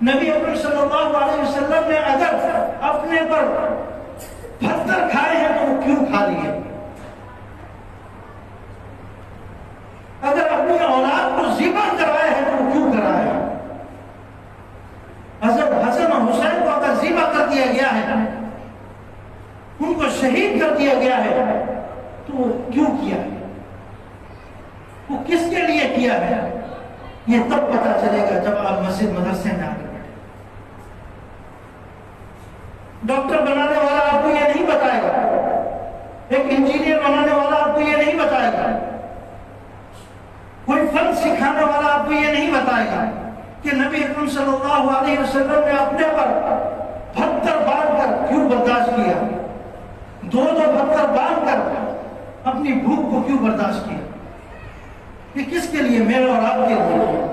नबी अकरम सल्लल्लाहु अलैहि वसल्लम ने अगर अपने पर पत्थर खाए हैं तो वो क्यों खा लिए? अगर अपनी औलाद को ज़िबा कराए हैं तो वो क्यों कराया? हज़रत हसन और हुसैन को अगर ज़िबा कर दिया गया है, उनको शहीद कर दिया गया है, तो वो क्यों किया है? वो किसके लिए किया है? ये तब पता चलेगा जब आप मस्जिद मदरसे में आगे बढ़े। डॉक्टर बनाने वाला आपको ये नहीं बताएगा, एक इंजीनियर बनाने वाला आपको ये नहीं बताएगा, कोई फन सिखाने वाला आपको ये नहीं बताएगा कि नबी अकरम सल्लल्लाहु अलैहि वसल्लम ने अपने पर पत्थर बांधकर क्यों बर्दाश्त किया, दो पत्थर बांधकर अपनी भूख को क्यों बर्दाश्त किया। ये किसके लिए? मेरे और आपके लिए।